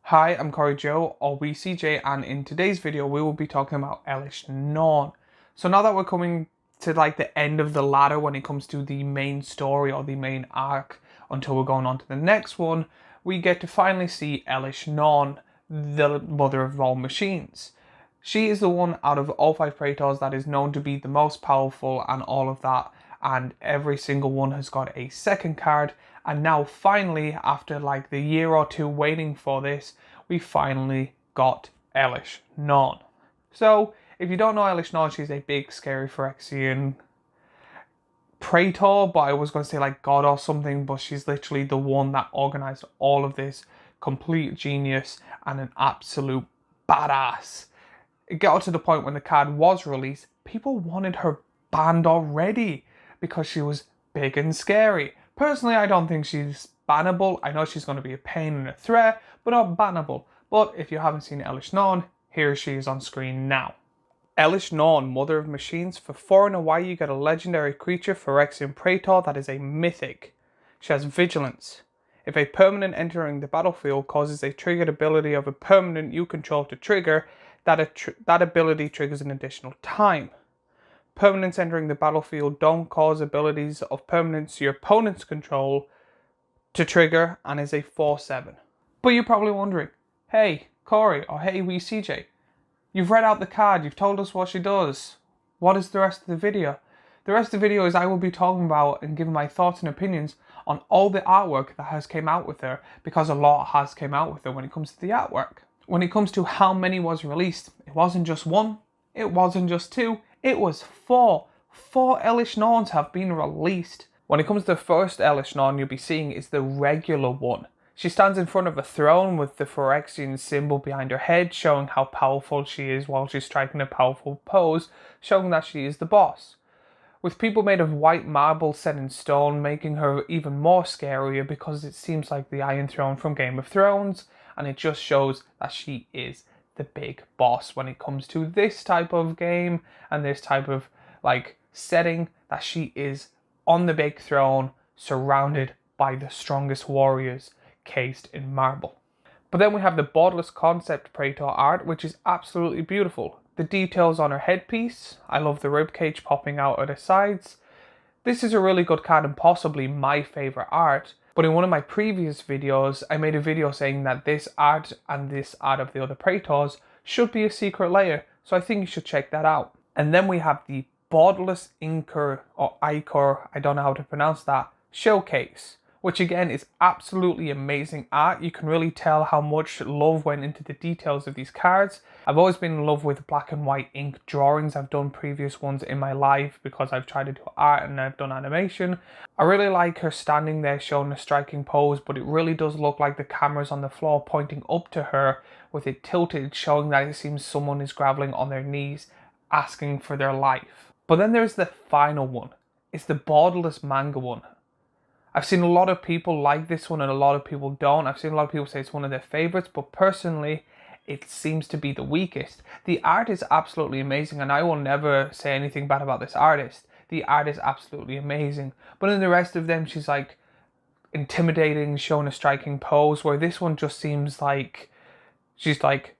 Hi, I'm Corey Joe, or WeCJ, and in today's video we will be talking about Elesh Norn. So now that we're coming to like the end of the ladder when it comes to the main story or the main arc until we're going on to the next one, we get to finally see Elesh Norn, the mother of all machines. She is the one out of all five Praetors that is known to be the most powerful and all of that, and every single one has got a second card. And now finally, after like the year or two waiting for this, we finally got Elesh Norn. So if you don't know Elesh Norn, she's a big scary Phyrexian Praetor, but I was going to say like God or something, but she's literally the one that organized all of this, complete genius and an absolute badass. It got to the point when the card was released, people wanted her banned already because she was big and scary. Personally, I don't think she's bannable. I know she's going to be a pain and a threat, but not bannable. But if you haven't seen Elesh Norn, here she is on screen now. Elesh Norn, Mother of Machines. For 4 and a white, you get a legendary creature, Phyrexian Praetor, that is a mythic. She has Vigilance. If a permanent entering the battlefield causes a triggered ability of a permanent you control to trigger, that ability triggers an additional time. Permanents entering the battlefield don't cause abilities of permanents your opponents control to trigger and is a 4/7. But you're probably wondering, hey Corey, or hey WeCJ, you've read out the card, you've told us what she does. What is the rest of the video? The rest of the video is I will be talking about and giving my thoughts and opinions on all the artwork that has came out with her, because a lot has came out with her when it comes to the artwork. When it comes to how many was released, it wasn't just one, it wasn't just two, it was 4. 4 Elesh Norns have been released. When it comes to the first Elesh Norn you'll be seeing is the regular one. She stands in front of a throne with the Phyrexian symbol behind her head, showing how powerful she is while she's striking a powerful pose, showing that she is the boss. With people made of white marble set in stone, making her even more scarier because it seems like the Iron Throne from Game of Thrones, and it just shows that she is the big boss when it comes to this type of game and this type of like setting, that she is on the big throne surrounded by the strongest warriors cased in marble. But then we have the Borderless Concept Praetor art, which is absolutely beautiful. The details on her headpiece, I love the ribcage popping out at her sides. This is a really good card and possibly my favourite art. But in one of my previous videos, I made a video saying that this art and this art of the other Praetors should be a secret layer, so I think you should check that out. And then we have the Borderless Inker, or Ichor, I don't know how to pronounce that, showcase, which again is absolutely amazing art. You can really tell how much love went into the details of these cards. I've always been in love with black and white ink drawings. I've done previous ones in my life because I've tried to do art and I've done animation. I really like her standing there showing a striking pose, but it really does look like the camera's on the floor pointing up to her with it tilted, showing that it seems someone is groveling on their knees asking for their life. But then there's the final one. It's the Borderless manga one. I've seen a lot of people like this one and a lot of people don't. I've seen a lot of people say it's one of their favourites, but personally, it seems to be the weakest. The art is absolutely amazing, and I will never say anything bad about this artist. The art is absolutely amazing. But in the rest of them, she's like intimidating, showing a striking pose, where this one just seems like she's like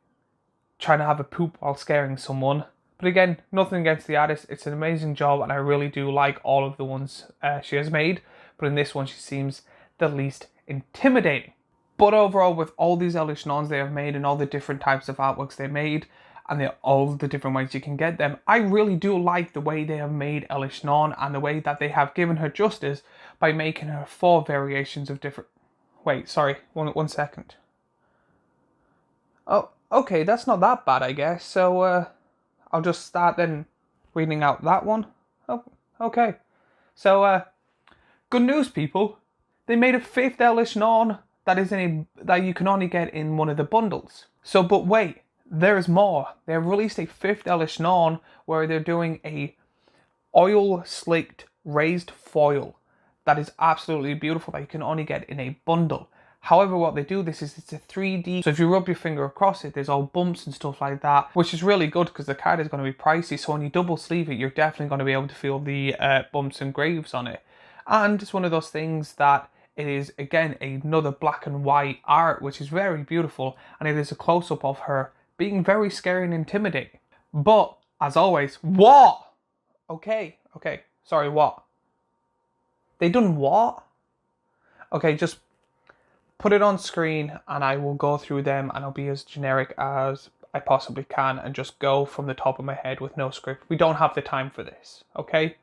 trying to have a poop while scaring someone. But again, nothing against the artist. It's an amazing job, and I really do like all of the ones she has made. But in this one, she seems the least intimidating. But overall, with all these Elesh Norns they have made and all the different types of artworks they made, and all the different ways you can get them, I really do like the way they have made Elesh Norn and the way that they have given her justice by making her 4 variations of different... Wait, sorry, one second. Oh, okay, that's not that bad, I guess. So, I'll just start then reading out that one. Oh, okay. So, good news, people. They made a 5th Elesh Norn that you can only get in one of the bundles. So, but wait, there is more. They have released a 5th Elesh Norn where they're doing a oil slicked raised foil that is absolutely beautiful that you can only get in a bundle. However, what they do it's a 3D, so if you rub your finger across it, there's all bumps and stuff like that, which is really good because the card is going to be pricey, so when you double sleeve it, you're definitely going to be able to feel the bumps and graves on it. And it's one of those things that It is again another black and white art, which is very beautiful, and it is a close-up of her being very scary and intimidating. But as always, what? Okay, sorry, what? They done what? Okay, just put it on screen and I will go through them and I'll be as generic as I possibly can and just go from the top of my head with no script. We don't have the time for this, okay?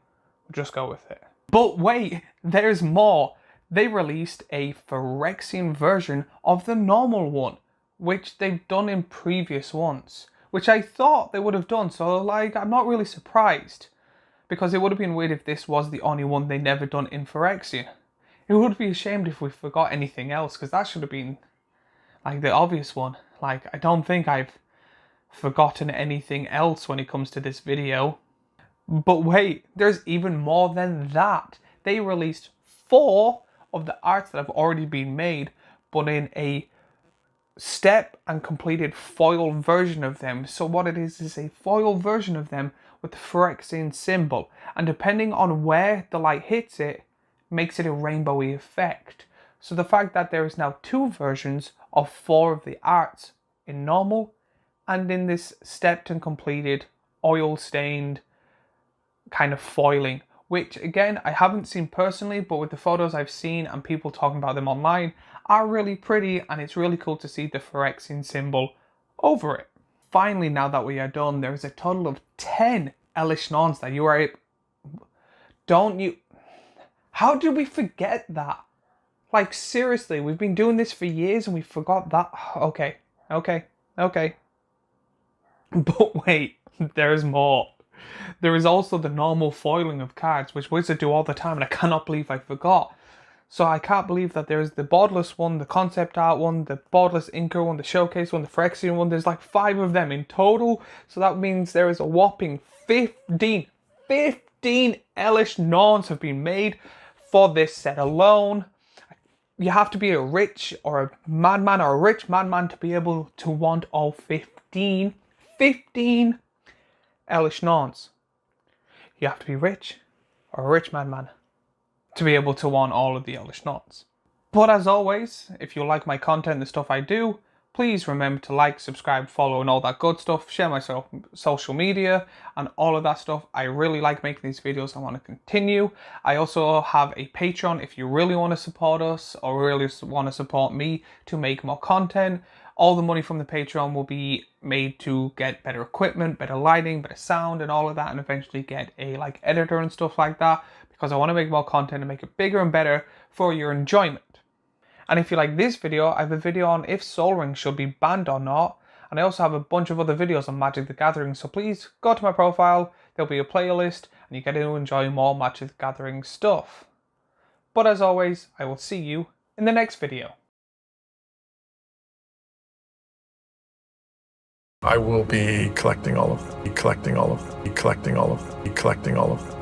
We'll just go with it. But wait, there's more. They released a Phyrexian version of the normal one, which they've done in previous ones, which I thought they would have done, so like, I'm not really surprised, because it would have been weird if this was the only one they never done in Phyrexian. It would be ashamed if we forgot anything else, because that should have been like the obvious one. Like, I don't think I've forgotten anything else when it comes to this video. But wait, there's even more than that. They released 4 of the arts that have already been made, but in a step and completed foil version of them. So what it is a foil version of them with the Phyrexian symbol, and depending on where the light hits it, makes it a rainbowy effect. So the fact that there is now 2 versions of 4 of the arts, in normal and in this stepped and completed oil stained kind of foiling, which again I haven't seen personally, but with the photos I've seen and people talking about them online, are really pretty, and it's really cool to see the Phyrexian symbol over it. Finally, now that we are done, there is a total of 10 Elesh Norns that you are... Don't you... How did we forget that? Like, seriously, we've been doing this for years and we forgot that. Okay. But wait, there's more. There is also the normal foiling of cards, which Wizard do all the time, and I cannot believe I forgot. So I can't believe that there's the borderless one, the concept art one, the borderless inker one, the showcase one, the Phyrexian one. There's like 5 of them in total. So that means there is a whopping 15 Elesh Norns have been made for this set alone. You have to be a rich or a madman or a rich madman to be able to want all 15 Elesh Norns. You have to be rich or a rich madman to be able to want all of the Elesh Norns. But as always, if you like my content and the stuff I do, please remember to like, subscribe, follow and all that good stuff. Share my social media and all of that stuff. I really like making these videos. I want to continue. I also have a Patreon if you really want to support us or really want to support me to make more content. All the money from the Patreon will be made to get better equipment, better lighting, better sound and all of that, and eventually get a editor and stuff like that, because I want to make more content and make it bigger and better for your enjoyment. And if you like this video, I have a video on if Soul Rings should be banned or not. And I also have a bunch of other videos on Magic the Gathering. So please go to my profile, there'll be a playlist, and you get to enjoy more Magic the Gathering stuff. But as always, I will see you in the next video. I will be collecting all of them.